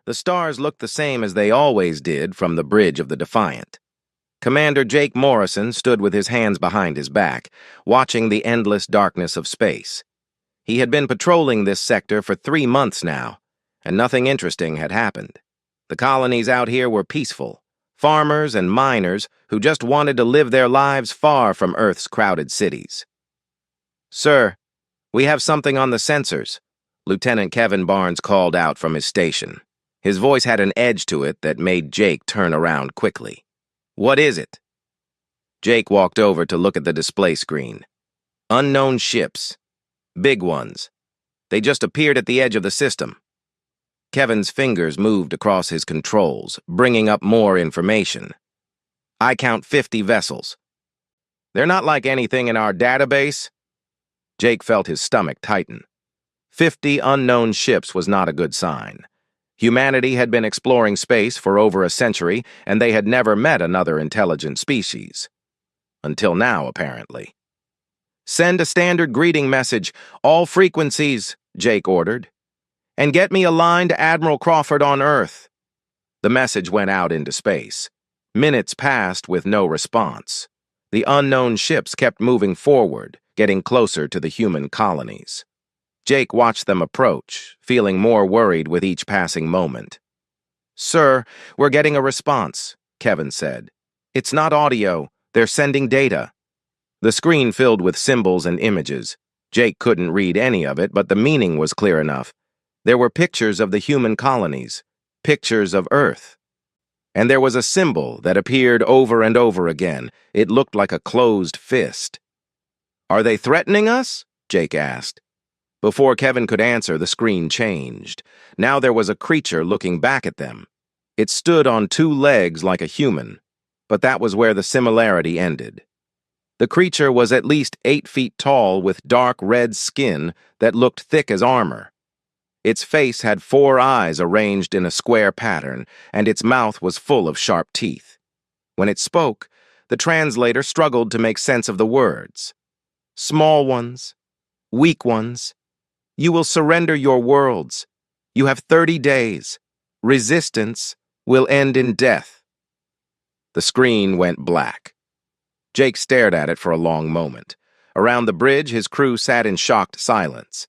The stars looked the same as they always did from the bridge of the Defiant. Commander Jake Morrison stood with his hands behind his back, watching the endless darkness of space. He had been patrolling this sector for 3 months now, and nothing interesting had happened. The colonies out here were peaceful, farmers and miners who just wanted to live their lives far from Earth's crowded cities. "Sir, we have something on the sensors," Lieutenant Kevin Barnes called out from his station. His voice had an edge to it that made Jake turn around quickly. "What is it?" Jake walked over to look at the display screen. "Unknown ships. Big ones. They just appeared at the edge of the system." Kevin's fingers moved across his controls, bringing up more information. "I count 50 vessels. They're not like anything in our database." Jake felt his stomach tighten. 50 unknown ships was not a good sign. Humanity had been exploring space for over a century, and they had never met another intelligent species. Until now, apparently. "Send a standard greeting message, all frequencies," Jake ordered. "And get me a line to Admiral Crawford on Earth." The message went out into space. Minutes passed with no response. The unknown ships kept moving forward, getting closer to the human colonies. Jake watched them approach, feeling more worried with each passing moment. "Sir, we're getting a response," Kevin said. "It's not audio. They're sending data." The screen filled with symbols and images. Jake couldn't read any of it, but the meaning was clear enough. There were pictures of the human colonies, pictures of Earth. And there was a symbol that appeared over and over again. It looked like a closed fist. "Are they threatening us?" Jake asked. Before Kevin could answer, the screen changed. Now there was a creature looking back at them. It stood on 2 legs like a human, but that was where the similarity ended. The creature was at least 8 feet tall with dark red skin that looked thick as armor. Its face had 4 eyes arranged in a square pattern, and its mouth was full of sharp teeth. When it spoke, the translator struggled to make sense of the words. "Small ones, weak ones. You will surrender your worlds. You have 30 days. Resistance will end in death." The screen went black. Jake stared at it for a long moment. Around the bridge, his crew sat in shocked silence.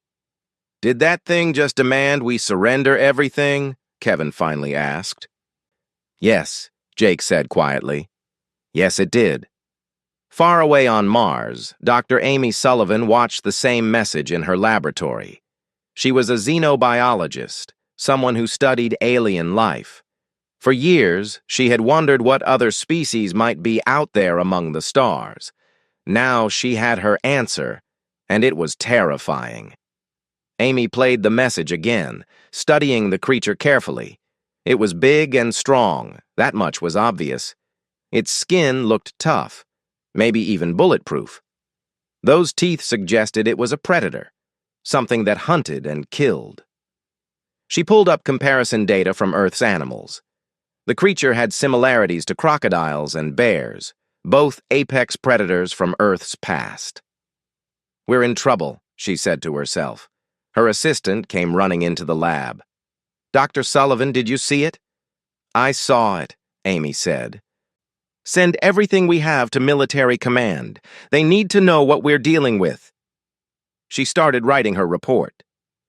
"Did that thing just demand we surrender everything?" Kevin finally asked. "Yes," Jake said quietly. "Yes, it did." Far away on Mars, Dr. Amy Sullivan watched the same message in her laboratory. She was a xenobiologist, someone who studied alien life. For years, she had wondered what other species might be out there among the stars. Now she had her answer, and it was terrifying. Amy played the message again, studying the creature carefully. It was big and strong, that much was obvious. Its skin looked tough, maybe even bulletproof. Those teeth suggested it was a predator, something that hunted and killed. She pulled up comparison data from Earth's animals. The creature had similarities to crocodiles and bears, both apex predators from Earth's past. "We're in trouble," she said to herself. Her assistant came running into the lab. "Dr. Sullivan, did you see it?" "I saw it," Amy said. "Send everything we have to military command. They need to know what we're dealing with." She started writing her report.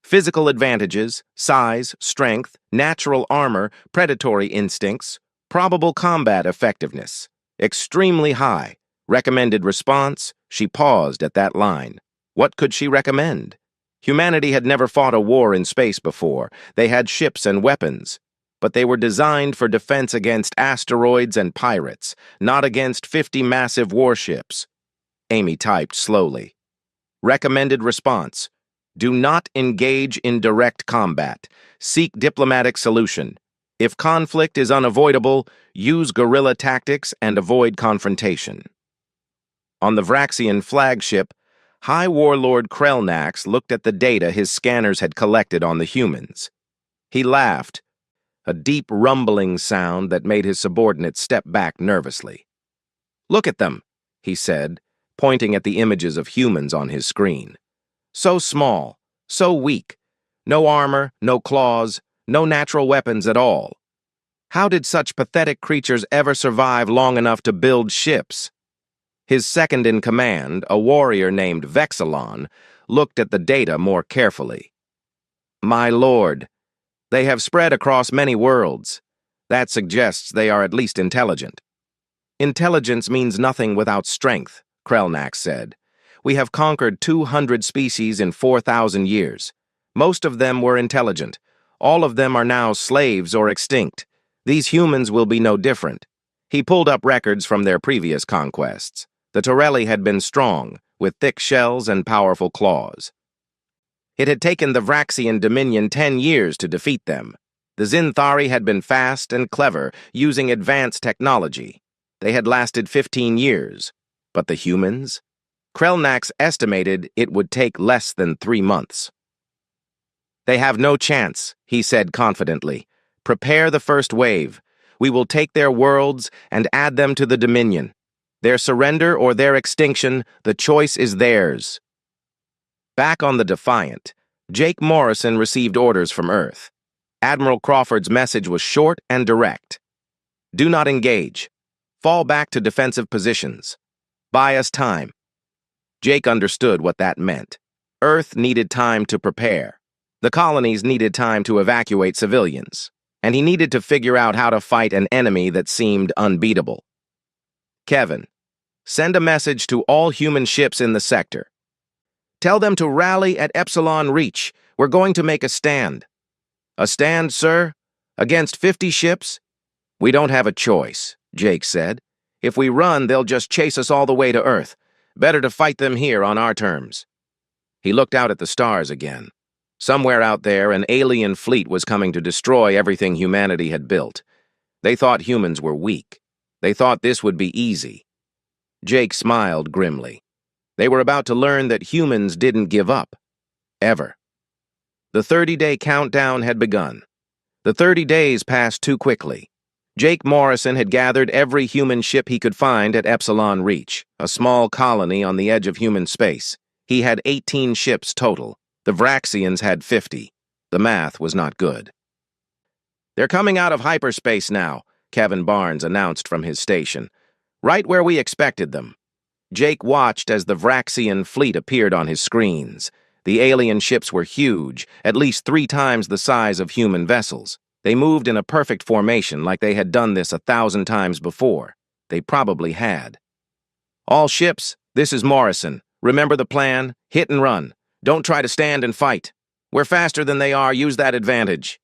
Physical advantages, size, strength, natural armor, predatory instincts, probable combat effectiveness. Extremely high. Recommended response. She paused at that line. What could she recommend? Humanity had never fought a war in space before. They had ships and weapons, but they were designed for defense against asteroids and pirates, not against 50 massive warships. Amy typed slowly. Recommended response. Do not engage in direct combat. Seek diplomatic solution. If conflict is unavoidable, use guerrilla tactics and avoid confrontation. On the Vraxian flagship, High Warlord Krelnax looked at the data his scanners had collected on the humans. He laughed, a deep rumbling sound that made his subordinates step back nervously. "Look at them," he said, pointing at the images of humans on his screen. "So small, so weak. No armor, no claws, no natural weapons at all. How did such pathetic creatures ever survive long enough to build ships? His second-in-command, a warrior named Vexilon, looked at the data more carefully. My lord, they have spread across many worlds. That suggests they are at least intelligent. Intelligence means nothing without strength, Krelnax said. We have conquered 200 species in 4,000 years. Most of them were intelligent. All of them are now slaves or extinct. These humans will be no different. He pulled up records from their previous conquests. The Torelli had been strong, with thick shells and powerful claws. It had taken the Vraxian Dominion 10 years to defeat them. The Zinthari had been fast and clever, using advanced technology. They had lasted 15 years. But the humans? Krelnax estimated it would take less than 3 months. They have no chance, he said confidently. Prepare the first wave. We will take their worlds and add them to the Dominion. Their surrender or their extinction, the choice is theirs. Back on the Defiant, Jake Morrison received orders from Earth. Admiral Crawford's message was short and direct. Do not engage. Fall back to defensive positions. Buy us time. Jake understood what that meant. Earth needed time to prepare. The colonies needed time to evacuate civilians. And he needed to figure out how to fight an enemy that seemed unbeatable. Kevin, send a message to all human ships in the sector. Tell them to rally at Epsilon Reach. We're going to make a stand. A stand, sir? Against 50 ships? We don't have a choice, Jake said. If we run, they'll just chase us all the way to Earth. Better to fight them here on our terms. He looked out at the stars again. Somewhere out there, an alien fleet was coming to destroy everything humanity had built. They thought humans were weak. They thought this would be easy. Jake smiled grimly. They were about to learn that humans didn't give up. Ever. The 30-day countdown had begun. The 30 days passed too quickly. Jake Morrison had gathered every human ship he could find at Epsilon Reach, a small colony on the edge of human space. He had 18 ships total. The Vraxians had 50. The math was not good. They're coming out of hyperspace now, Kevin Barnes announced from his station. Right where we expected them. Jake watched as the Vraxian fleet appeared on his screens. The alien ships were huge, at least 3 times the size of human vessels. They moved in a perfect formation like they had done this 1,000 times before. They probably had. All ships, this is Morrison. Remember the plan? Hit and run. Don't try to stand and fight. We're faster than they are. Use that advantage.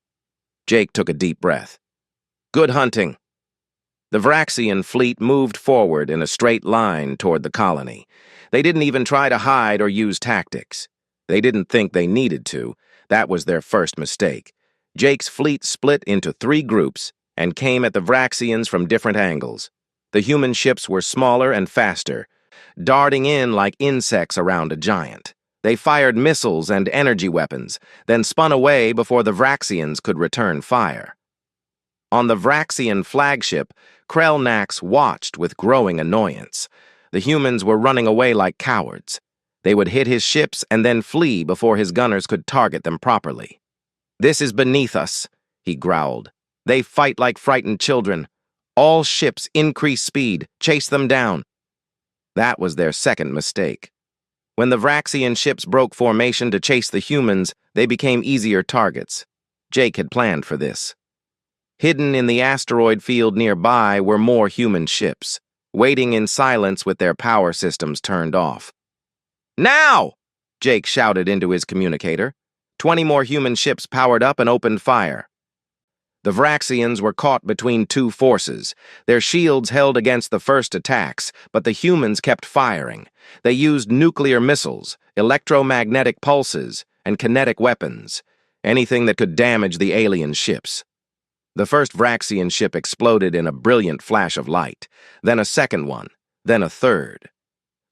Jake took a deep breath. Good hunting. The Vraxian fleet moved forward in a straight line toward the colony. They didn't even try to hide or use tactics. They didn't think they needed to. That was their first mistake. Jake's fleet split into 3 groups and came at the Vraxians from different angles. The human ships were smaller and faster, darting in like insects around a giant. They fired missiles and energy weapons, then spun away before the Vraxians could return fire. On the Vraxian flagship, Krelnax watched with growing annoyance. The humans were running away like cowards. They would hit his ships and then flee before his gunners could target them properly. This is beneath us, he growled. They fight like frightened children. All ships increase speed, chase them down. That was their second mistake. When the Vraxian ships broke formation to chase the humans, they became easier targets. Jake had planned for this. Hidden in the asteroid field nearby were more human ships, waiting in silence with their power systems turned off. Now! Jake shouted into his communicator. 20 more human ships powered up and opened fire. The Vraxians were caught between 2 forces. Their shields held against the first attacks, but the humans kept firing. They used nuclear missiles, electromagnetic pulses, and kinetic weapons, anything that could damage the alien ships. The first Vraxian ship exploded in a brilliant flash of light, then a second one, then a third.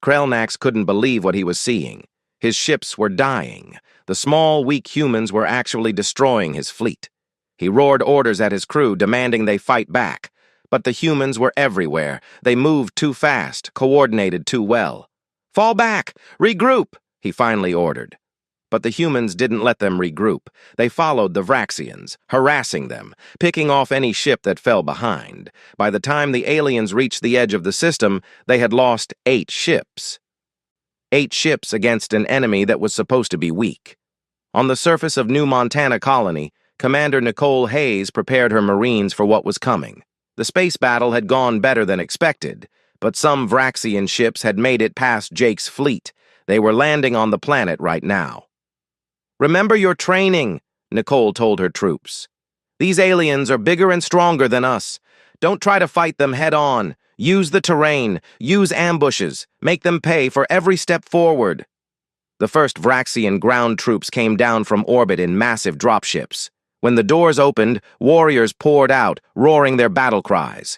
Krelnax couldn't believe what he was seeing. His ships were dying. The small, weak humans were actually destroying his fleet. He roared orders at his crew, demanding they fight back. But the humans were everywhere. They moved too fast, coordinated too well. Fall back! Regroup! He finally ordered. But the humans didn't let them regroup. They followed the Vraxians, harassing them, picking off any ship that fell behind. By the time the aliens reached the edge of the system, they had lost 8 ships. 8 ships against an enemy that was supposed to be weak. On the surface of New Montana Colony, Commander Nicole Hayes prepared her Marines for what was coming. The space battle had gone better than expected, but some Vraxian ships had made it past Jake's fleet. They were landing on the planet right now. "Remember your training," Nicole told her troops. "These aliens are bigger and stronger than us. Don't try to fight them head-on. Use the terrain, use ambushes, make them pay for every step forward." The first Vraxian ground troops came down from orbit in massive dropships. When the doors opened, warriors poured out, roaring their battle cries.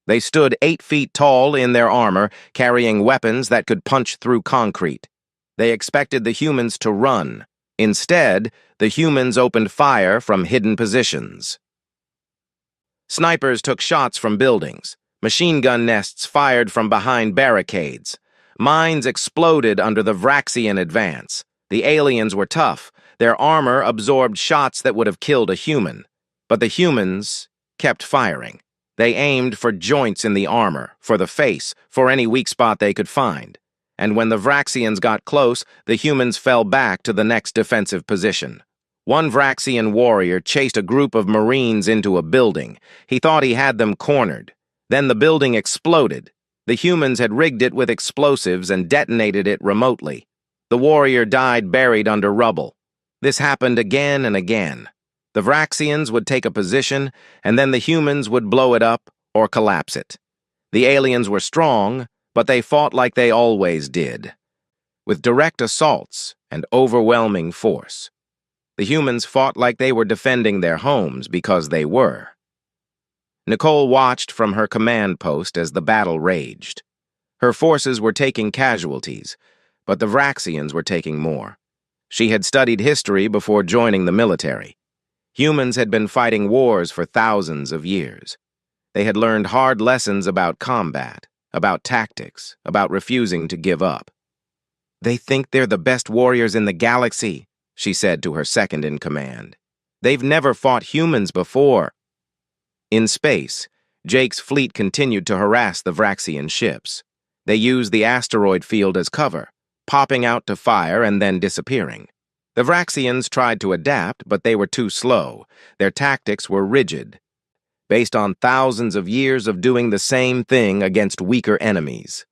They stood 8 feet tall in their armor, carrying weapons that could punch through concrete. They expected the humans to run. Instead, the humans opened fire from hidden positions. Snipers took shots from buildings. Machine gun nests fired from behind barricades. Mines exploded under the Vraxian advance. The aliens were tough. Their armor absorbed shots that would have killed a human. But the humans kept firing. They aimed for joints in the armor, for the face, for any weak spot they could find. And when the Vraxians got close, the humans fell back to the next defensive position. One Vraxian warrior chased a group of Marines into a building. He thought he had them cornered. Then the building exploded. The humans had rigged it with explosives and detonated it remotely. The warrior died buried under rubble. This happened again and again. The Vraxians would take a position, and then the humans would blow it up or collapse it. The aliens were strong, but they fought like they always did, with direct assaults and overwhelming force. The humans fought like they were defending their homes because they were. Nicole watched from her command post as the battle raged. Her forces were taking casualties, but the Vraxians were taking more. She had studied history before joining the military. Humans had been fighting wars for thousands of years. They had learned hard lessons about combat, about tactics, about refusing to give up. "They think they're the best warriors in the galaxy," she said to her second-in-command. "They've never fought humans before." In space, Jake's fleet continued to harass the Vraxian ships. They used the asteroid field as cover, popping out to fire and then disappearing. The Vraxians tried to adapt, but they were too slow. Their tactics were rigid, based on thousands of years of doing the same thing against weaker enemies.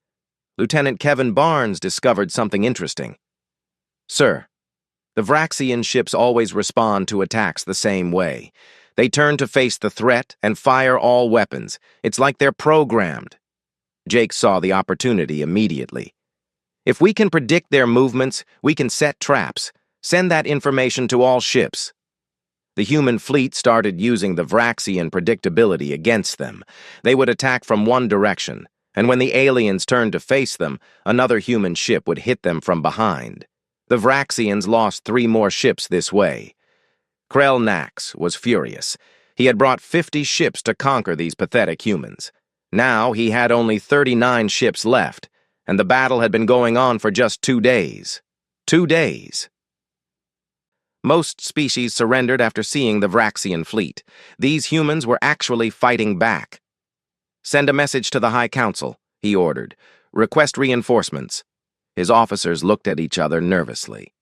Lieutenant Kevin Barnes discovered something interesting. "Sir, the Vraxian ships always respond to attacks the same way. They turn to face the threat and fire all weapons. It's like they're programmed." Jake saw the opportunity immediately. "If we can predict their movements, we can set traps. Send that information to all ships." The human fleet started using the Vraxian predictability against them. They would attack from one direction, and when the aliens turned to face them, another human ship would hit them from behind. The Vraxians lost 3 more ships this way. Krell Nax was furious. He had brought 50 ships to conquer these pathetic humans. Now he had only 39 ships left, and the battle had been going on for just 2 days. 2 days. Most species surrendered after seeing the Vraxian fleet. These humans were actually fighting back. "Send a message to the High Council," he ordered. "Request reinforcements." His officers looked at each other nervously.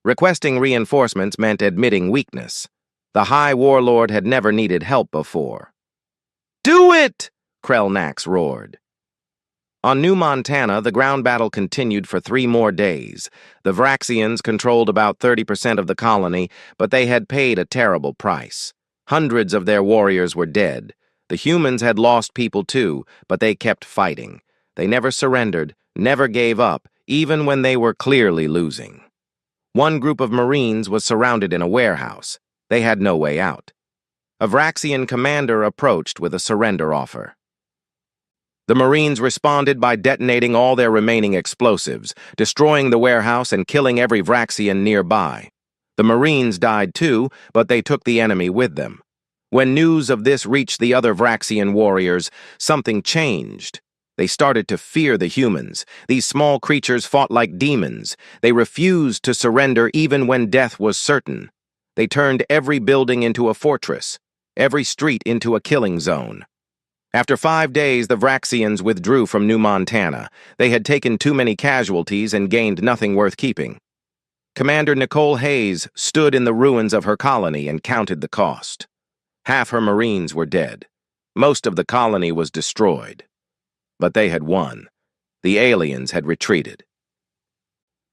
Requesting reinforcements meant admitting weakness. The High Warlord had never needed help before. "Do it!" Krell Nax roared. On New Montana, the ground battle continued for 3 more days. The Vraxians controlled about 30% of the colony, but they had paid a terrible price. Hundreds of their warriors were dead. The humans had lost people too, but they kept fighting. They never surrendered, never gave up, even when they were clearly losing. One group of Marines was surrounded in a warehouse. They had no way out. A Vraxian commander approached with a surrender offer. The Marines responded by detonating all their remaining explosives, destroying the warehouse and killing every Vraxian nearby. The Marines died too, but they took the enemy with them. When news of this reached the other Vraxian warriors, something changed. They started to fear the humans. These small creatures fought like demons. They refused to surrender even when death was certain. They turned every building into a fortress, every street into a killing zone. After 5 days, the Vraxians withdrew from New Montana. They had taken too many casualties and gained nothing worth keeping. Commander Nicole Hayes stood in the ruins of her colony and counted the cost. Half her Marines were dead. Most of the colony was destroyed. But they had won. The aliens had retreated.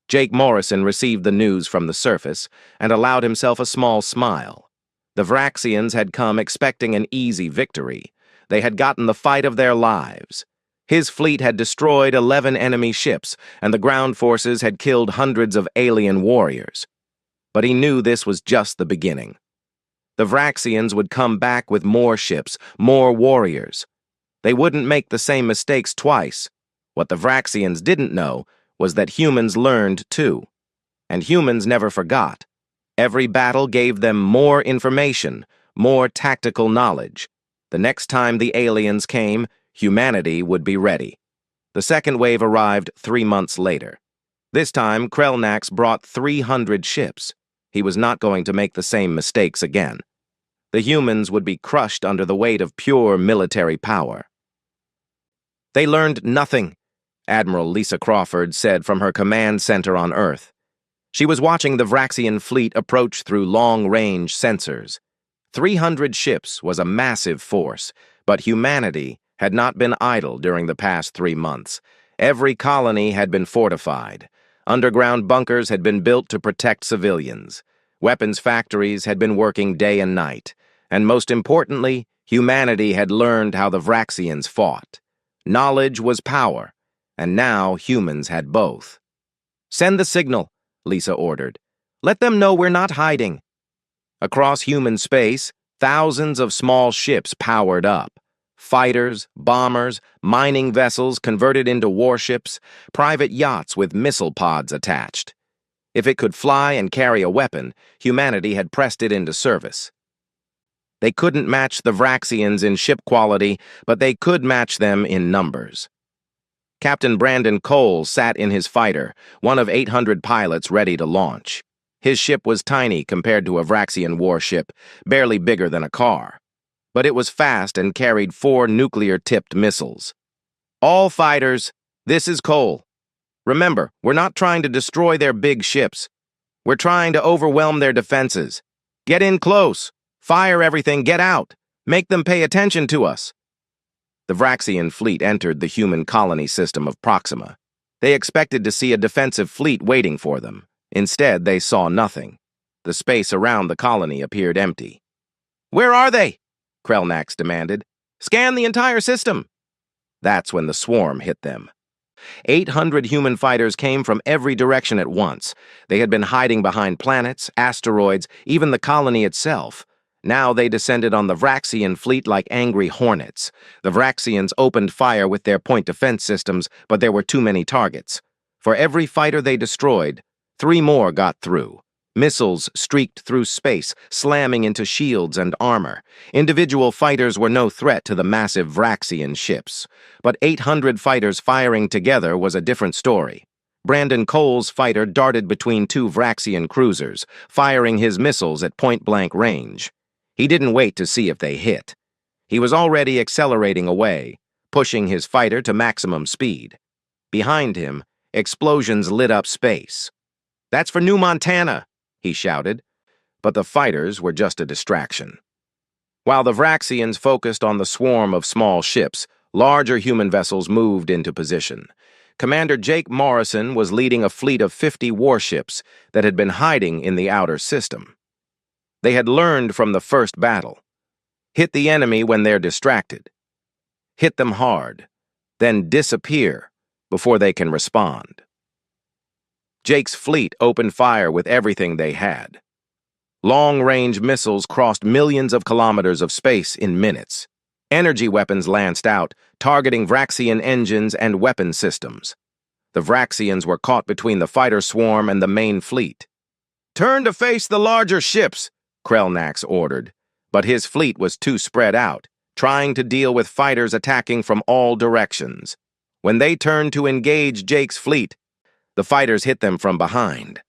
Jake Morrison received the news from the surface and allowed himself a small smile. The Vraxians had come expecting an easy victory. They had gotten the fight of their lives. His fleet had destroyed 11 enemy ships, and the ground forces had killed hundreds of alien warriors. But he knew this was just the beginning. The Vraxians would come back with more ships, more warriors. They wouldn't make the same mistakes twice. What the Vraxians didn't know was that humans learned too. And humans never forgot. Every battle gave them more information, more tactical knowledge. The next time the aliens came, humanity would be ready. The second wave arrived 3 months later. This time, Krelnax brought 300 ships. He was not going to make the same mistakes again. The humans would be crushed under the weight of pure military power. They learned nothing, Admiral Lisa Crawford said from her command center on Earth. She was watching the Vraxian fleet approach through long-range sensors. 300 ships was a massive force, but humanity had not been idle during the past 3 months. Every colony had been fortified. Underground bunkers had been built to protect civilians. Weapons factories had been working day and night. And most importantly, humanity had learned how the Vraxians fought. Knowledge was power, and now humans had both. "Send the signal," Lisa ordered. "Let them know we're not hiding." Across human space, thousands of small ships powered up. Fighters, bombers, mining vessels converted into warships, private yachts with missile pods attached. If it could fly and carry a weapon, humanity had pressed it into service. They couldn't match the Vraxians in ship quality, but they could match them in numbers. Captain Brandon Cole sat in his fighter, one of 800 pilots ready to launch. His ship was tiny compared to a Vraxian warship, barely bigger than a car. But it was fast and carried 4 nuclear-tipped missiles. "All fighters, this is Cole. Remember, we're not trying to destroy their big ships. We're trying to overwhelm their defenses. Get in close. Fire everything, get out. Make them pay attention to us." The Vraxian fleet entered the human colony system of Proxima. They expected to see a defensive fleet waiting for them. Instead, they saw nothing. The space around the colony appeared empty. "Where are they?" Krelnax demanded. "Scan the entire system." That's when the swarm hit them. 800 human fighters came from every direction at once. They had been hiding behind planets, asteroids, even the colony itself. Now they descended on the Vraxian fleet like angry hornets. The Vraxians opened fire with their point defense systems, but there were too many targets. For every fighter they destroyed, 3 more got through. Missiles streaked through space, slamming into shields and armor. Individual fighters were no threat to the massive Vraxian ships. But 800 fighters firing together was a different story. Brandon Cole's fighter darted between 2 Vraxian cruisers, firing his missiles at point-blank range. He didn't wait to see if they hit. He was already accelerating away, pushing his fighter to maximum speed. Behind him, explosions lit up space. "That's for New Montana," he shouted. But the fighters were just a distraction. While the Vraxians focused on the swarm of small ships, larger human vessels moved into position. Commander Jake Morrison was leading a fleet of 50 warships that had been hiding in the outer system. They had learned from the first battle. Hit the enemy when they're distracted. Hit them hard, then disappear before they can respond. Jake's fleet opened fire with everything they had. Long-range missiles crossed millions of kilometers of space in minutes. Energy weapons lanced out, targeting Vraxian engines and weapon systems. The Vraxians were caught between the fighter swarm and the main fleet. "Turn to face the larger ships," Krelnax ordered, but his fleet was too spread out, trying to deal with fighters attacking from all directions. When they turned to engage Jake's fleet, the fighters hit them from behind.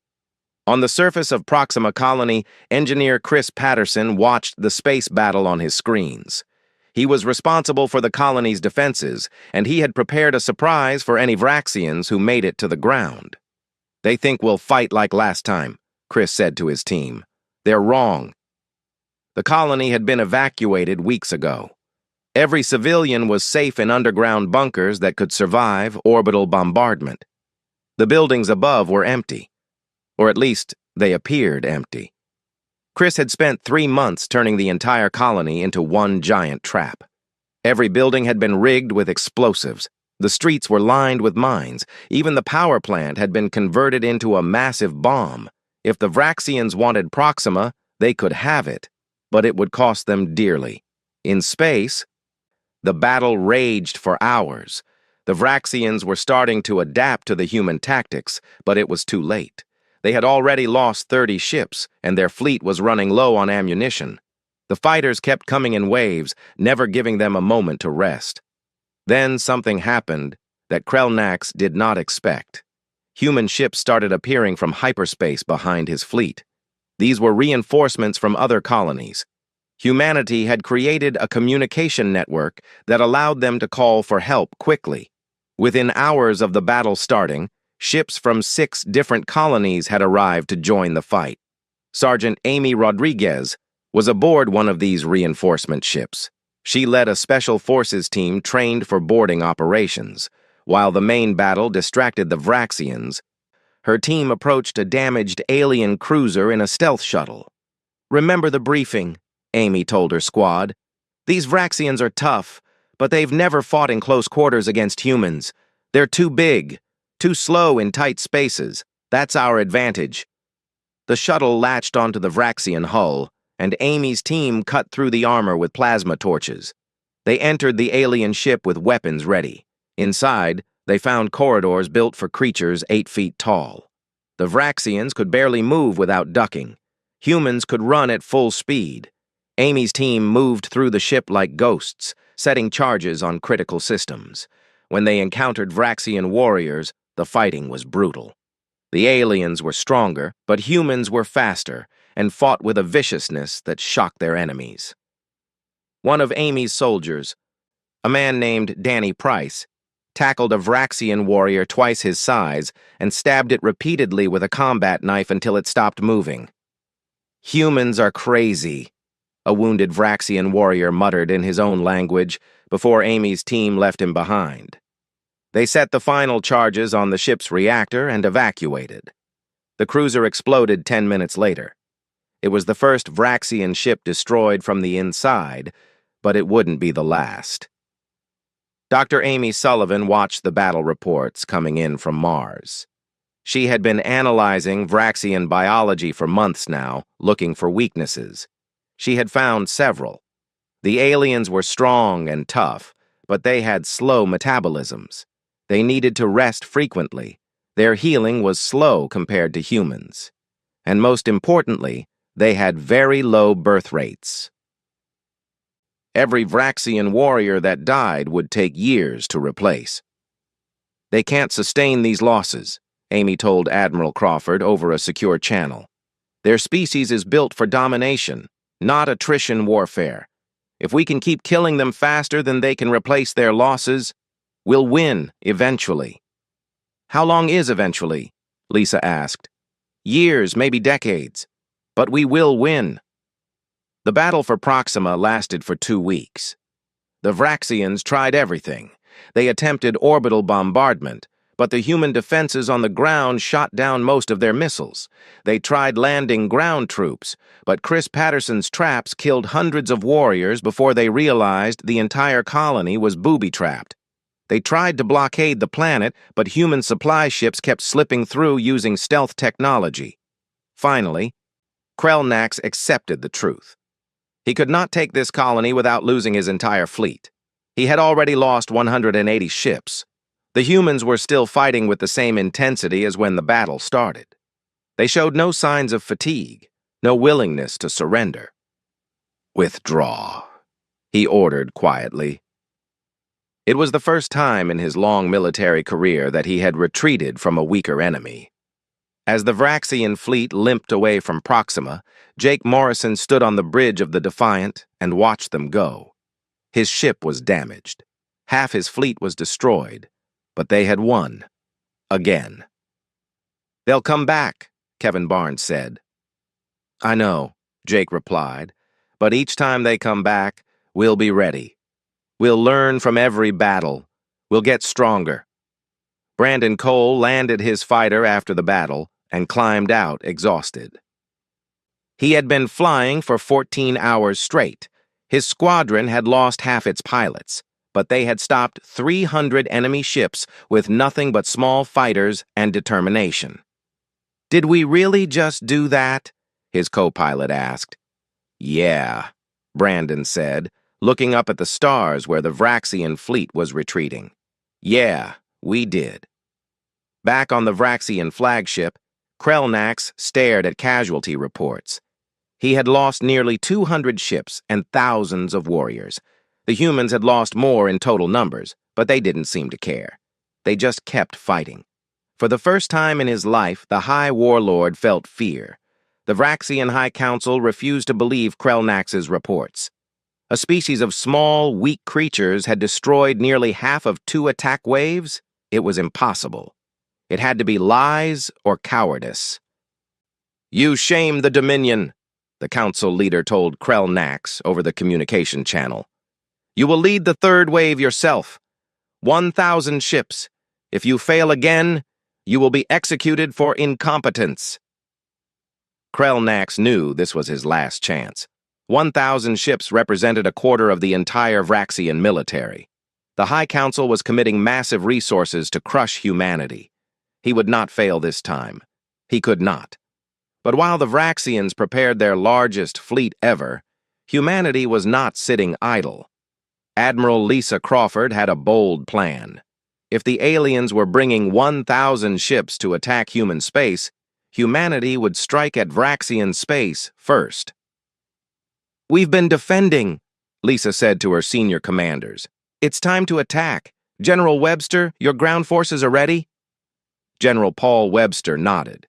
On the surface of Proxima Colony, engineer Chris Patterson watched the space battle on his screens. He was responsible for the colony's defenses, and he had prepared a surprise for any Vraxians who made it to the ground. "They think we'll fight like last time," Chris said to his team. "They're wrong." The colony had been evacuated weeks ago. Every civilian was safe in underground bunkers that could survive orbital bombardment. The buildings above were empty, or at least they appeared empty. Chris had spent 3 months turning the entire colony into one giant trap. Every building had been rigged with explosives. The streets were lined with mines. Even the power plant had been converted into a massive bomb. If the Vraxians wanted Proxima, they could have it, but it would cost them dearly. In space, the battle raged for hours. The Vraxians were starting to adapt to the human tactics, but it was too late. They had already lost 30 ships, and their fleet was running low on ammunition. The fighters kept coming in waves, never giving them a moment to rest. Then something happened that Krelnax did not expect. Human ships started appearing from hyperspace behind his fleet. These were reinforcements from other colonies. Humanity had created a communication network that allowed them to call for help quickly. Within hours of the battle starting, ships from 6 different colonies had arrived to join the fight. Sergeant Amy Rodriguez was aboard one of these reinforcement ships. She led a special forces team trained for boarding operations. While the main battle distracted the Vraxians, her team approached a damaged alien cruiser in a stealth shuttle. "Remember the briefing," Amy told her squad. "These Vraxians are tough, but they've never fought in close quarters against humans. They're too big, too slow in tight spaces. That's our advantage." The shuttle latched onto the Vraxian hull, and Amy's team cut through the armor with plasma torches. They entered the alien ship with weapons ready. Inside, they found corridors built for creatures 8 feet tall. The Vraxians could barely move without ducking. Humans could run at full speed. Amy's team moved through the ship like ghosts, setting charges on critical systems. When they encountered Vraxian warriors, the fighting was brutal. The aliens were stronger, but humans were faster and fought with a viciousness that shocked their enemies. One of Amy's soldiers, a man named Danny Price, tackled a Vraxian warrior twice his size and stabbed it repeatedly with a combat knife until it stopped moving. "Humans are crazy," a wounded Vraxian warrior muttered in his own language before Amy's team left him behind. They set the final charges on the ship's reactor and evacuated. The cruiser exploded 10 minutes later. It was the first Vraxian ship destroyed from the inside, but it wouldn't be the last. Dr. Amy Sullivan watched the battle reports coming in from Mars. She had been analyzing Vraxian biology for months now, looking for weaknesses. She had found several. The aliens were strong and tough, but they had slow metabolisms. They needed to rest frequently. Their healing was slow compared to humans. And most importantly, they had very low birth rates. Every Vraxian warrior that died would take years to replace. "They can't sustain these losses," Amy told Admiral Crawford over a secure channel. "Their species is built for domination, not attrition warfare. If we can keep killing them faster than they can replace their losses, we'll win eventually." "How long is eventually?" Lisa asked. "Years, maybe decades. But we will win." The battle for Proxima lasted for 2 weeks. The Vraxians tried everything. They attempted orbital bombardment, but the human defenses on the ground shot down most of their missiles. They tried landing ground troops, but Chris Patterson's traps killed hundreds of warriors before they realized the entire colony was booby-trapped. They tried to blockade the planet, but human supply ships kept slipping through using stealth technology. Finally, Krelnax accepted the truth. He could not take this colony without losing his entire fleet. He had already lost 180 ships. The humans were still fighting with the same intensity as when the battle started. They showed no signs of fatigue, no willingness to surrender. "Withdraw," he ordered quietly. It was the first time in his long military career that he had retreated from a weaker enemy. As the Vraxian fleet limped away from Proxima, Jake Morrison stood on the bridge of the Defiant and watched them go. His ship was damaged. Half his fleet was destroyed, but they had won. Again. "They'll come back," Kevin Barnes said. "I know," Jake replied, "but each time they come back, we'll be ready. We'll learn from every battle. We'll get stronger." Brandon Cole landed his fighter after the battle and climbed out exhausted. He had been flying for 14 hours straight. His squadron had lost half its pilots, but they had stopped 300 enemy ships with nothing but small fighters and determination. "Did we really just do that?" his co-pilot asked. "Yeah," Brandon said, looking up at the stars where the Vraxian fleet was retreating. "Yeah, we did." Back on the Vraxian flagship, Krelnax stared at casualty reports. He had lost nearly 200 ships and thousands of warriors. The humans had lost more in total numbers, but they didn't seem to care. They just kept fighting. For the first time in his life, the High Warlord felt fear. The Vraxian High Council refused to believe Krelnax's reports. A species of small, weak creatures had destroyed nearly half of 2 attack waves? It was impossible. It had to be lies or cowardice. "You shame the Dominion," the council leader told Krelnax over the communication channel. "You will lead the third wave yourself. 1,000 ships. If you fail again, you will be executed for incompetence." Krelnax knew this was his last chance. 1,000 ships represented a quarter of the entire Vraxian military. The High Council was committing massive resources to crush humanity. He would not fail this time. He could not. But while the Vraxians prepared their largest fleet ever, humanity was not sitting idle. Admiral Lisa Crawford had a bold plan. If the aliens were bringing 1,000 ships to attack human space, humanity would strike at Vraxian space first. "We've been defending," Lisa said to her senior commanders. "It's time to attack. General Webster, your ground forces are ready?" General Paul Webster nodded.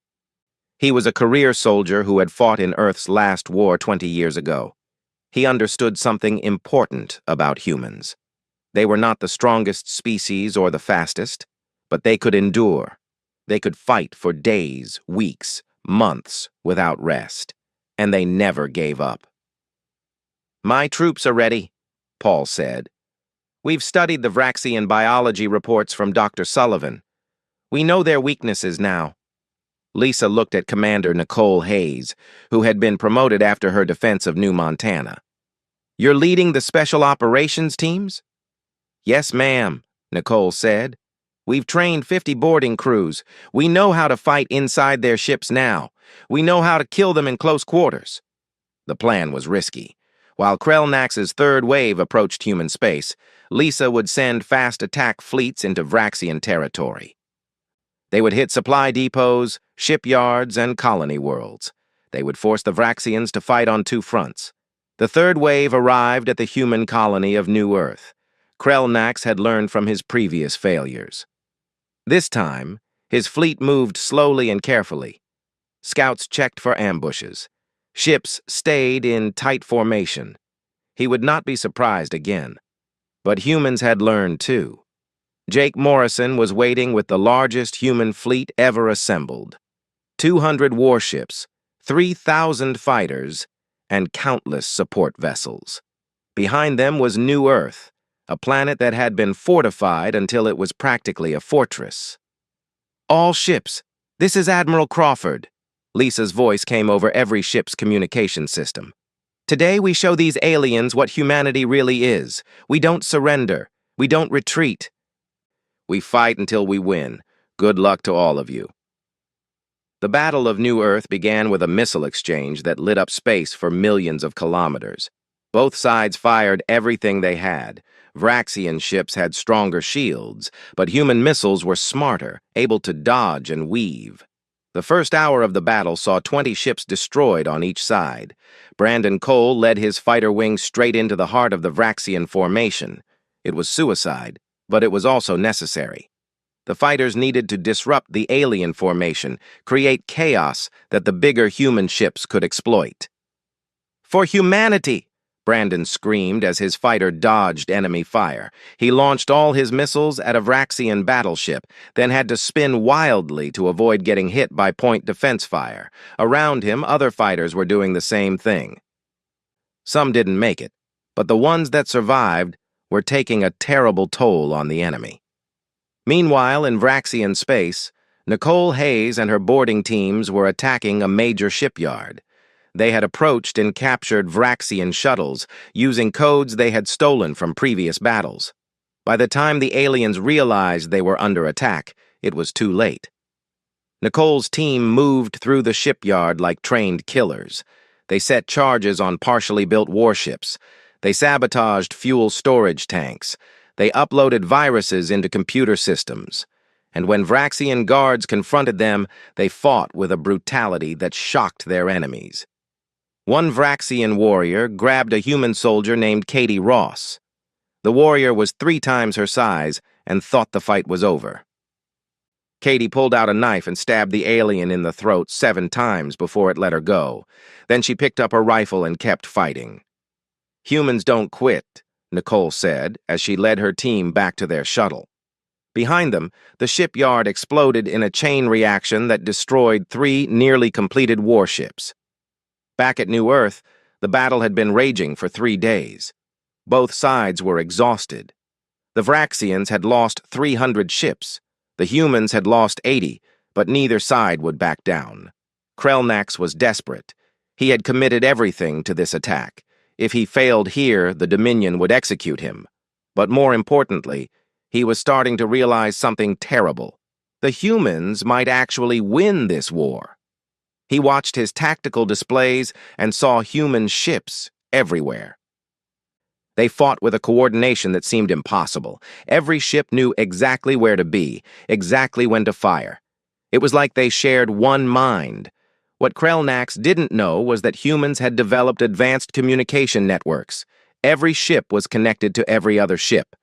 He was a career soldier who had fought in Earth's last war 20 years ago. He understood something important about humans. They were not the strongest species or the fastest, but they could endure. They could fight for days, weeks, months without rest, and they never gave up. "My troops are ready," Paul said. "We've studied the Vraxian biology reports from Dr. Sullivan. We know their weaknesses now." Lisa looked at Commander Nicole Hayes, who had been promoted after her defense of New Montana. "You're leading the special operations teams?" "Yes, ma'am," Nicole said. "We've trained 50 boarding crews. We know how to fight inside their ships now. We know how to kill them in close quarters." The plan was risky. While Krelnax's third wave approached human space, Lisa would send fast attack fleets into Vraxian territory. They would hit supply depots, shipyards, and colony worlds. They would force the Vraxians to fight on 2 fronts. The third wave arrived at the human colony of New Earth. Krelnax had learned from his previous failures. This time, his fleet moved slowly and carefully. Scouts checked for ambushes. Ships stayed in tight formation. He would not be surprised again. But humans had learned too. Jake Morrison was waiting with the largest human fleet ever assembled. 200 warships, 3,000 fighters, and countless support vessels. Behind them was New Earth, a planet that had been fortified until it was practically a fortress. "All ships, this is Admiral Crawford." Lisa's voice came over every ship's communication system. "Today we show these aliens what humanity really is. We don't surrender. We don't retreat. We fight until we win. Good luck to all of you." The Battle of New Earth began with a missile exchange that lit up space for millions of kilometers. Both sides fired everything they had. Vraxian ships had stronger shields, but human missiles were smarter, able to dodge and weave. The first hour of the battle saw 20 ships destroyed on each side. Brandon Cole led his fighter wing straight into the heart of the Vraxian formation. It was suicide, but it was also necessary. The fighters needed to disrupt the alien formation, create chaos that the bigger human ships could exploit. "For humanity!" Brandon screamed as his fighter dodged enemy fire. He launched all his missiles at a Vraxian battleship, then had to spin wildly to avoid getting hit by point defense fire. Around him, other fighters were doing the same thing. Some didn't make it, but the ones that survived were taking a terrible toll on the enemy. Meanwhile, in Vraxian space, Nicole Hayes and her boarding teams were attacking a major shipyard. They had approached and captured Vraxian shuttles, using codes they had stolen from previous battles. By the time the aliens realized they were under attack, it was too late. Nicole's team moved through the shipyard like trained killers. They set charges on partially built warships. They sabotaged fuel storage tanks. They uploaded viruses into computer systems. And when Vraxian guards confronted them, they fought with a brutality that shocked their enemies. One Vraxian warrior grabbed a human soldier named Katie Ross. The warrior was 3 times her size and thought the fight was over. Katie pulled out a knife and stabbed the alien in the throat 7 times before it let her go. Then she picked up her rifle and kept fighting. "Humans don't quit," Nicole said as she led her team back to their shuttle. Behind them, the shipyard exploded in a chain reaction that destroyed 3 nearly completed warships. Back at New Earth, the battle had been raging for 3 days. Both sides were exhausted. The Vraxians had lost 300 ships. The humans had lost 80, but neither side would back down. Krelnax was desperate. He had committed everything to this attack. If he failed here, the Dominion would execute him. But more importantly, he was starting to realize something terrible. The humans might actually win this war. He watched his tactical displays and saw human ships everywhere. They fought with a coordination that seemed impossible. Every ship knew exactly where to be, exactly when to fire. It was like they shared one mind. What Krelnax didn't know was that humans had developed advanced communication networks. Every ship was connected to every other ship.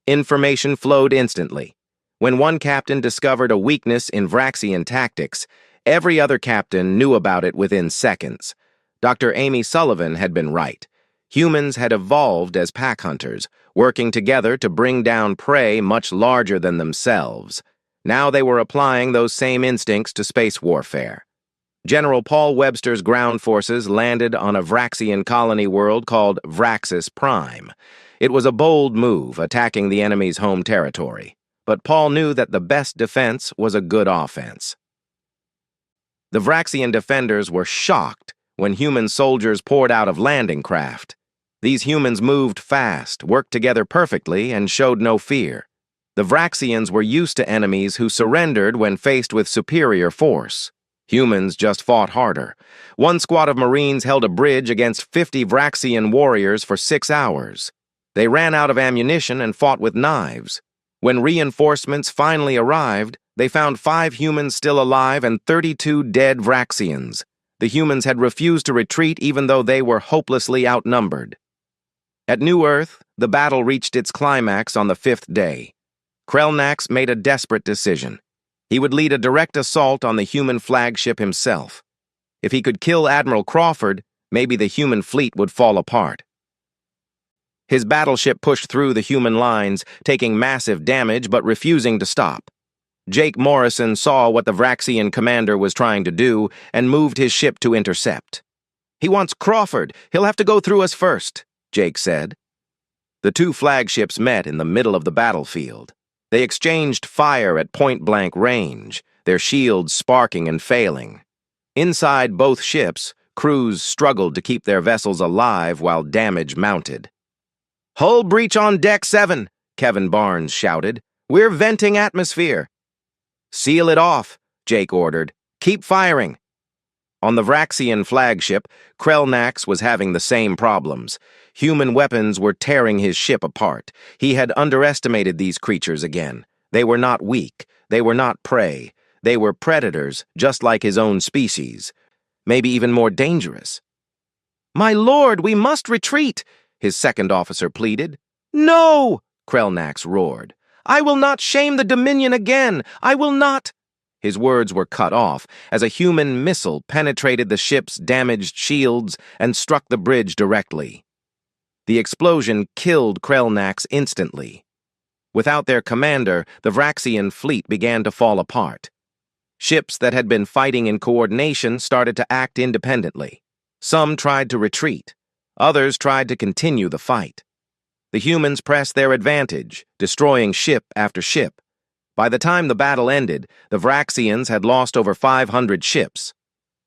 Information flowed instantly. When one captain discovered a weakness in Vraxian tactics, every other captain knew about it within seconds. Dr. Amy Sullivan had been right. Humans had evolved as pack hunters, working together to bring down prey much larger than themselves. Now they were applying those same instincts to space warfare. General Paul Webster's ground forces landed on a Vraxian colony world called Vraxis Prime. It was a bold move, attacking the enemy's home territory. But Paul knew that the best defense was a good offense. The Vraxian defenders were shocked when human soldiers poured out of landing craft. These humans moved fast, worked together perfectly, and showed no fear. The Vraxians were used to enemies who surrendered when faced with superior force. Humans just fought harder. One squad of Marines held a bridge against 50 Vraxian warriors for 6 hours. They ran out of ammunition and fought with knives. When reinforcements finally arrived, they found 5 humans still alive and 32 dead Vraxians. The humans had refused to retreat even though they were hopelessly outnumbered. At New Earth, the battle reached its climax on the 5th day. Krelnax made a desperate decision. He would lead a direct assault on the human flagship himself. If he could kill Admiral Crawford, maybe the human fleet would fall apart. His battleship pushed through the human lines, taking massive damage but refusing to stop. Jake Morrison saw what the Vraxian commander was trying to do and moved his ship to intercept. "He wants Crawford. He'll have to go through us first," Jake said. The 2 flagships met in the middle of the battlefield. They exchanged fire at point-blank range, their shields sparking and failing. Inside both ships, crews struggled to keep their vessels alive while damage mounted. "Hull breach on deck 7, Kevin Barnes shouted. "We're venting atmosphere." "Seal it off," Jake ordered. "Keep firing." On the Vraxian flagship, Krelnax was having the same problems. Human weapons were tearing his ship apart. He had underestimated these creatures again. They were not weak. They were not prey. They were predators, just like his own species. Maybe even more dangerous. "My lord, we must retreat," his second officer pleaded. "No!" Krelnax roared. "I will not shame the Dominion again! I will not—" His words were cut off as a human missile penetrated the ship's damaged shields and struck the bridge directly. The explosion killed Krelnax instantly. Without their commander, the Vraxian fleet began to fall apart. Ships that had been fighting in coordination started to act independently. Some tried to retreat. Others tried to continue the fight. The humans pressed their advantage, destroying ship after ship. By the time the battle ended, the Vraxians had lost over 500 ships.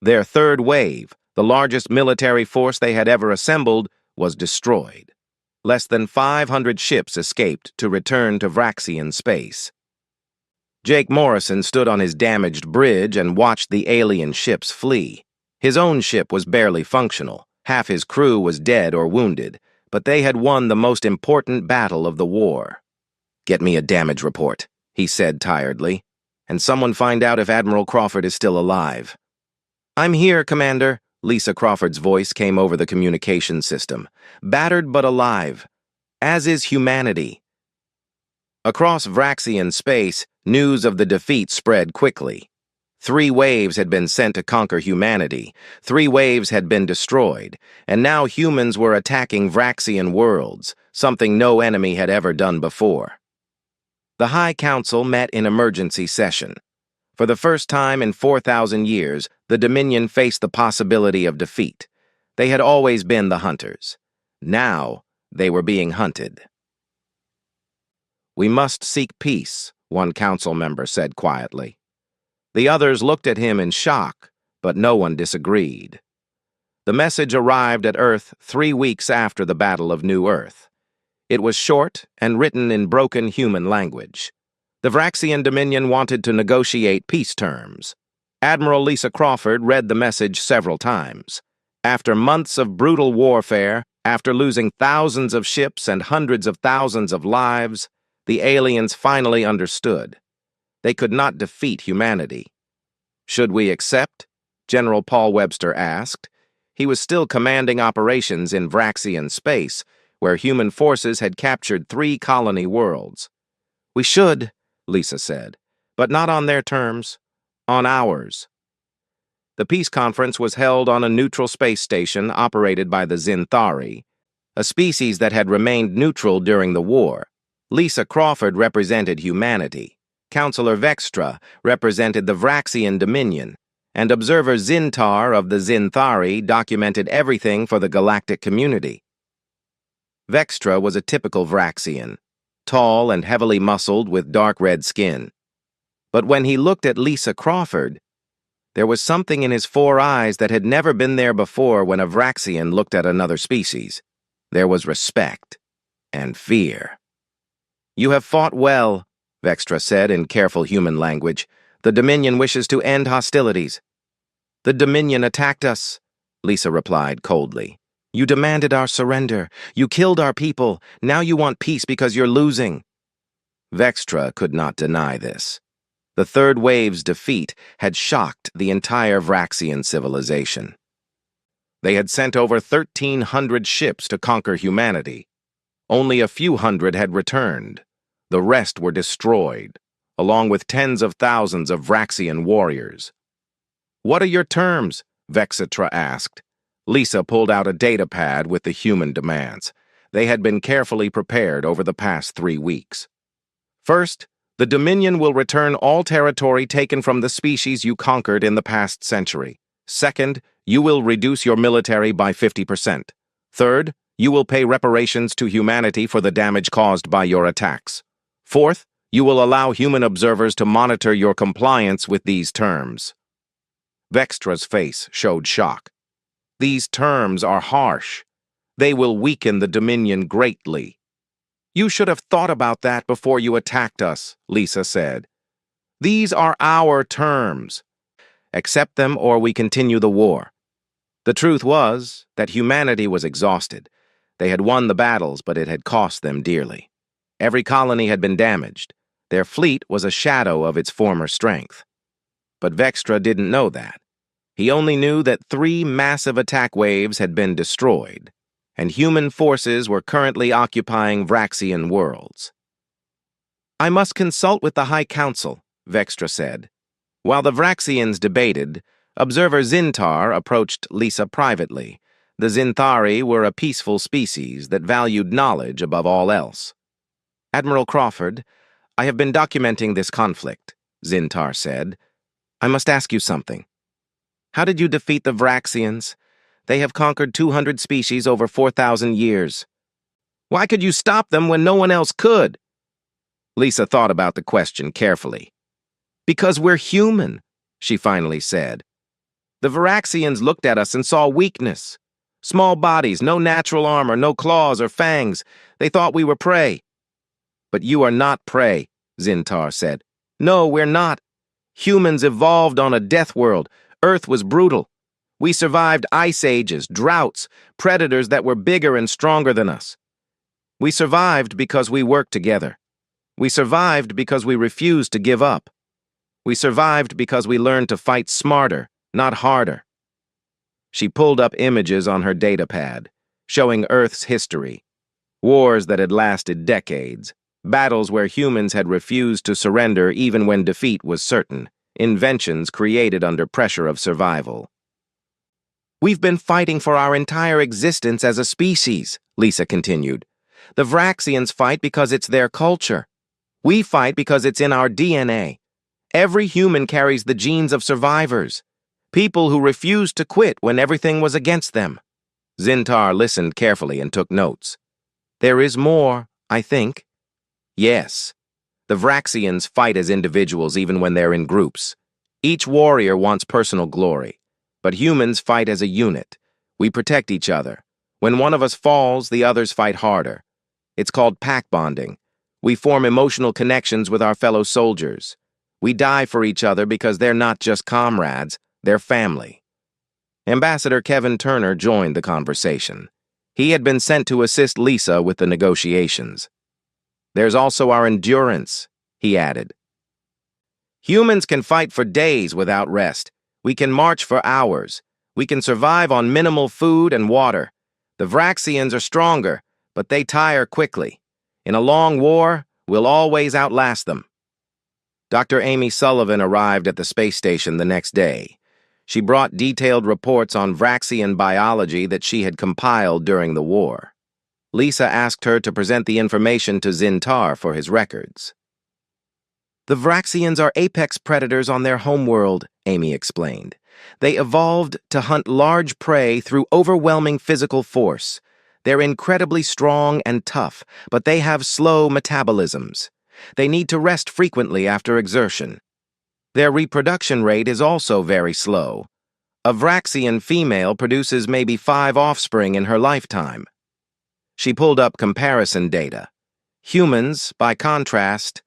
Their third wave, the largest military force they had ever assembled, was destroyed. Less than 500 ships escaped to return to Vraxian space. Jake Morrison stood on his damaged bridge and watched the alien ships flee. His own ship was barely functional. Half his crew was dead or wounded, but they had won the most important battle of the war. "Get me a damage report," he said tiredly, "and someone find out if Admiral Crawford is still alive." "I'm here, Commander," Lisa Crawford's voice came over the communication system. "Battered but alive. As is humanity." Across Vraxian space, news of the defeat spread quickly. 3 waves had been sent to conquer humanity. 3 waves had been destroyed, and now humans were attacking Vraxian worlds, something no enemy had ever done before. The High Council met in emergency session. For the first time in 4,000 years, the Dominion faced the possibility of defeat. They had always been the hunters. Now, they were being hunted. "We must seek peace," one council member said quietly. The others looked at him in shock, but no one disagreed. The message arrived at Earth 3 weeks after the Battle of New Earth. It was short and written in broken human language. The Vraxian Dominion wanted to negotiate peace terms. Admiral Lisa Crawford read the message several times. After months of brutal warfare, after losing thousands of ships and hundreds of thousands of lives, the aliens finally understood. They could not defeat humanity. "Should we accept?" General Paul Webster asked. He was still commanding operations in Vraxian space, where human forces had captured 3 colony worlds. "We should," Lisa said, "but not on their terms, on ours." The peace conference was held on a neutral space station operated by the Zinthari, a species that had remained neutral during the war. Lisa Crawford represented humanity. Councillor Vextra represented the Vraxian Dominion, and Observer Zintar of the Zinthari documented everything for the galactic community. Vextra was a typical Vraxian, tall and heavily muscled with dark red skin. But when he looked at Lisa Crawford, there was something in his 4 eyes that had never been there before when a Vraxian looked at another species. There was respect and fear. "You have fought well," Vextra said in careful human language. "The Dominion wishes to end hostilities." "The Dominion attacked us," Lisa replied coldly. "You demanded our surrender. You killed our people. Now you want peace because you're losing." Vextra could not deny this. The third wave's defeat had shocked the entire Vraxian civilization. They had sent over 1,300 ships to conquer humanity. Only a few hundred had returned. The rest were destroyed, along with tens of thousands of Vraxian warriors. "What are your terms?" Vextra asked. Lisa pulled out a data pad with the human demands. They had been carefully prepared over the past 3 weeks. "First, the Dominion will return all territory taken from the species you conquered in the past century. Second, you will reduce your military by 50%. Third, you will pay reparations to humanity for the damage caused by your attacks. Fourth, you will allow human observers to monitor your compliance with these terms." Vextra's face showed shock. "These terms are harsh. They will weaken the Dominion greatly." "You should have thought about that before you attacked us," Lisa said. "These are our terms. Accept them or we continue the war." The truth was that humanity was exhausted. They had won the battles, but it had cost them dearly. Every colony had been damaged. Their fleet was a shadow of its former strength. But Vextra didn't know that. He only knew that 3 massive attack waves had been destroyed, and human forces were currently occupying Vraxian worlds. "I must consult with the High Council," Vextra said. While the Vraxians debated, observer Zintar approached Lisa privately. The Zinthari were a peaceful species that valued knowledge above all else. "Admiral Crawford, I have been documenting this conflict," Zintar said. "I must ask you something. How did you defeat the Vraxians? They have conquered 200 species over 4,000 years. Why could you stop them when no one else could?" Lisa thought about the question carefully. "Because we're human," she finally said. "The Varaxians looked at us and saw weakness. Small bodies, no natural armor, no claws or fangs. They thought we were prey." "But you are not prey," Zintar said. "No, we're not. Humans evolved on a death world. Earth was brutal. We survived ice ages, droughts, predators that were bigger and stronger than us. We survived because we worked together. We survived because we refused to give up. We survived because we learned to fight smarter, not harder." She pulled up images on her datapad, showing Earth's history. Wars that had lasted decades. Battles where humans had refused to surrender even when defeat was certain. Inventions created under pressure of survival. "We've been fighting for our entire existence as a species," Lisa continued. "The Vraxians fight because it's their culture. We fight because it's in our DNA. Every human carries the genes of survivors. People who refused to quit when everything was against them." Zintar listened carefully and took notes. "There is more, I think." "Yes. The Vraxians fight as individuals even when they're in groups. Each warrior wants personal glory. But humans fight as a unit. We protect each other. When one of us falls, the others fight harder. It's called pack bonding. We form emotional connections with our fellow soldiers. We die for each other because they're not just comrades, they're family." Ambassador Kevin Turner joined the conversation. He had been sent to assist Lisa with the negotiations. "There's also our endurance," he added. "Humans can fight for days without rest. We can march for hours. We can survive on minimal food and water. The Vraxians are stronger, but they tire quickly. In a long war, we'll always outlast them." Dr. Amy Sullivan arrived at the space station the next day. She brought detailed reports on Vraxian biology that she had compiled during the war. Lisa asked her to present the information to Zintar for his records. "The Vraxians are apex predators on their homeworld," Amy explained. "They evolved to hunt large prey through overwhelming physical force. They're incredibly strong and tough, but they have slow metabolisms. They need to rest frequently after exertion. Their reproduction rate is also very slow. A Vraxian female produces maybe 5 offspring in her lifetime." She pulled up comparison data. Humans, by contrast,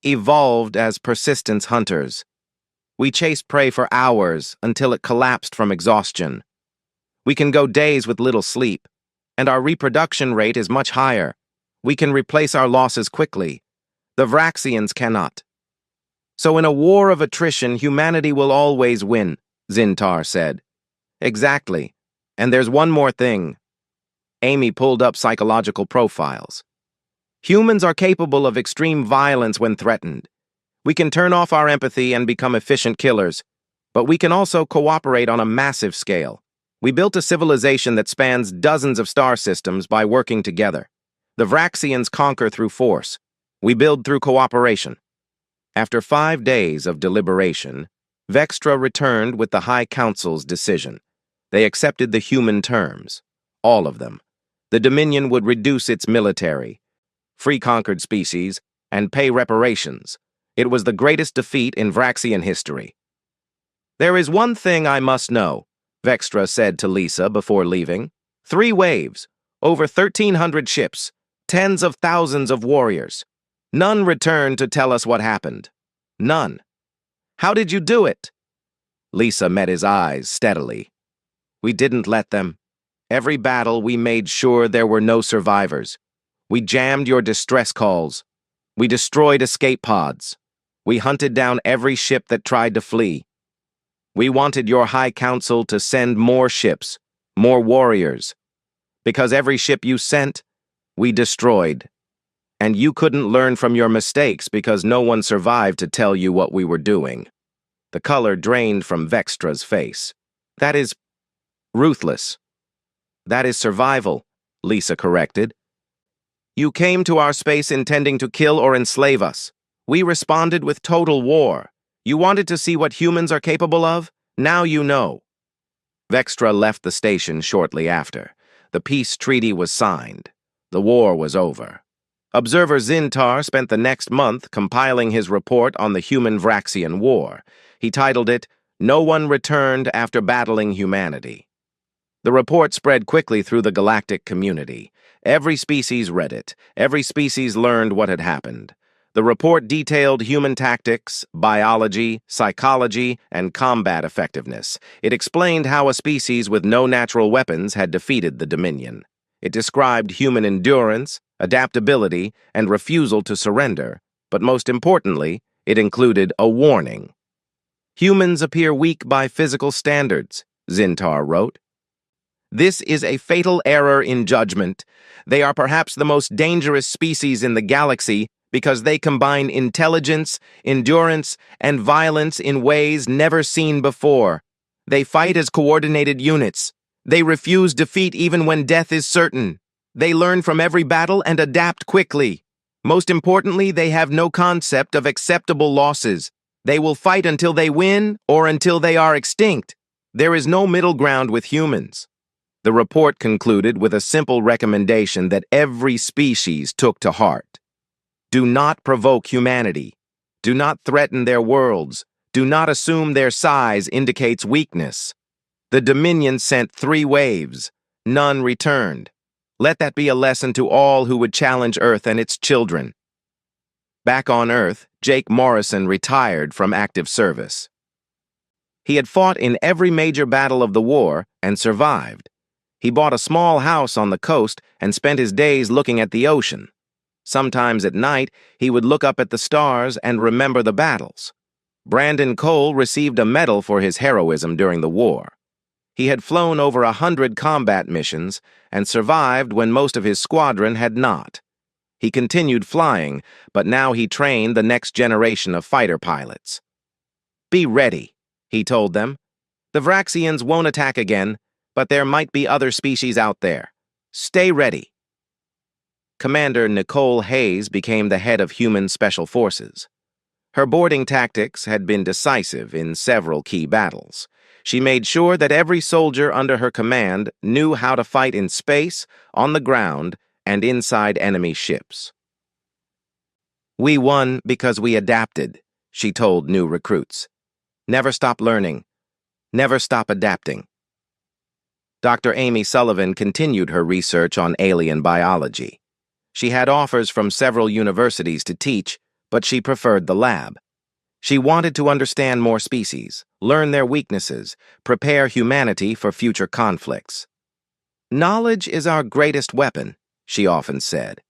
evolved as persistence hunters. We chase prey for hours until it collapsed from exhaustion. We can go days with little sleep, and our reproduction rate is much higher. We can replace our losses quickly. The Vraxians cannot. So in a war of attrition, humanity will always win, Zintar said. Exactly. And there's one more thing. Amy pulled up psychological profiles. Humans are capable of extreme violence when threatened. We can turn off our empathy and become efficient killers, but we can also cooperate on a massive scale. We built a civilization that spans dozens of star systems by working together. The Vraxians conquer through force. We build through cooperation. After 5 days of deliberation, Vextra returned with the High Council's decision. They accepted the human terms, all of them. The Dominion would reduce its military, free conquered species, and pay reparations. It was the greatest defeat in Vraxian history. There is one thing I must know, Vextra said to Lisa before leaving. 3 waves, over 1,300 ships, tens of thousands of warriors. None returned to tell us what happened. None. How did you do it? Lisa met his eyes steadily. We didn't let them. Every battle we made sure there were no survivors. We jammed your distress calls. We destroyed escape pods. We hunted down every ship that tried to flee. We wanted your High Council to send more ships, more warriors. Because every ship you sent, we destroyed. And you couldn't learn from your mistakes because no one survived to tell you what we were doing. The color drained from Vextra's face. That is ruthless. That is survival, Lisa corrected. You came to our space intending to kill or enslave us. We responded with total war. You wanted to see what humans are capable of? Now you know. Vextra left the station shortly after. The peace treaty was signed. The war was over. Observer Zintar spent the next month compiling his report on the Human-Vraxian War. He titled it, "No One Returned After Battling Humanity." The report spread quickly through the galactic community. Every species read it. Every species learned what had happened. The report detailed human tactics, biology, psychology, and combat effectiveness. It explained how a species with no natural weapons had defeated the Dominion. It described human endurance, adaptability, and refusal to surrender. But most importantly, it included a warning. Humans appear weak by physical standards, Zintar wrote. This is a fatal error in judgment. They are perhaps the most dangerous species in the galaxy because they combine intelligence, endurance, and violence in ways never seen before. They fight as coordinated units. They refuse defeat even when death is certain. They learn from every battle and adapt quickly. Most importantly, they have no concept of acceptable losses. They will fight until they win or until they are extinct. There is no middle ground with humans. The report concluded with a simple recommendation that every species took to heart. Do not provoke humanity. Do not threaten their worlds. Do not assume their size indicates weakness. The Dominion sent 3 waves. None returned. Let that be a lesson to all who would challenge Earth and its children. Back on Earth, Jake Morrison retired from active service. He had fought in every major battle of the war and survived. He bought a small house on the coast and spent his days looking at the ocean. Sometimes at night, he would look up at the stars and remember the battles. Brandon Cole received a medal for his heroism during the war. He had flown over 100 combat missions and survived when most of his squadron had not. He continued flying, but now he trained the next generation of fighter pilots. Be ready, he told them. The Vraxians won't attack again, but there might be other species out there. Stay ready. Commander Nicole Hayes became the head of Human Special Forces. Her boarding tactics had been decisive in several key battles. She made sure that every soldier under her command knew how to fight in space, on the ground, and inside enemy ships. We won because we adapted, she told new recruits. Never stop learning. Never stop adapting. Dr. Amy Sullivan continued her research on alien biology. She had offers from several universities to teach, but she preferred the lab. She wanted to understand more species, learn their weaknesses, prepare humanity for future conflicts. Knowledge is our greatest weapon, she often said.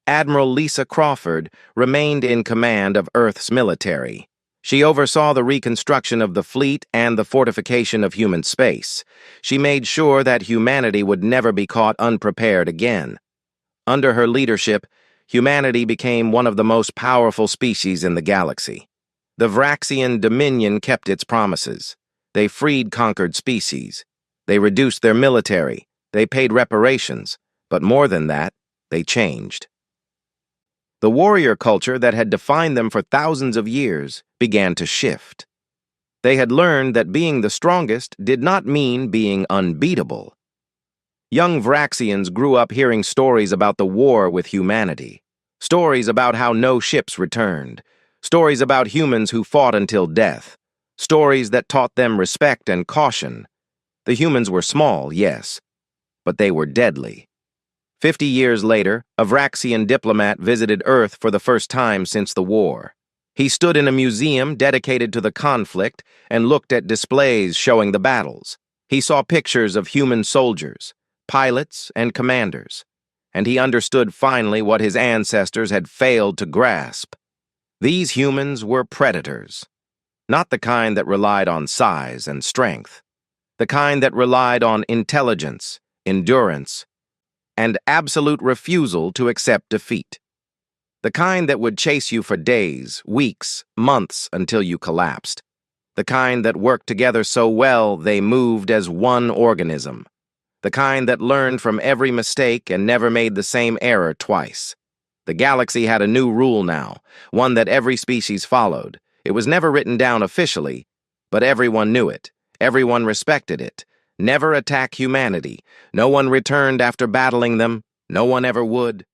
Admiral Lisa Crawford remained in command of Earth's military. She oversaw the reconstruction of the fleet and the fortification of human space. She made sure that humanity would never be caught unprepared again. Under her leadership, humanity became one of the most powerful species in the galaxy. The Vraxian Dominion kept its promises. They freed conquered species. They reduced their military. They paid reparations. But more than that, they changed. The warrior culture that had defined them for thousands of years began to shift. They had learned that being the strongest did not mean being unbeatable. Young Vraxians grew up hearing stories about the war with humanity. Stories about how no ships returned. Stories about humans who fought until death. Stories that taught them respect and caution. The humans were small, yes, but they were deadly. 50 years later, a Vraxian diplomat visited Earth for the first time since the war. He stood in a museum dedicated to the conflict and looked at displays showing the battles. He saw pictures of human soldiers, pilots, and commanders, and he understood finally what his ancestors had failed to grasp. These humans were predators, not the kind that relied on size and strength, the kind that relied on intelligence, endurance, and absolute refusal to accept defeat. The kind that would chase you for days, weeks, months until you collapsed. The kind that worked together so well they moved as one organism. The kind that learned from every mistake and never made the same error twice. The galaxy had a new rule now, one that every species followed. It was never written down officially, but everyone knew it. Everyone respected it. Never attack humanity. No one returned after battling them. No one ever would.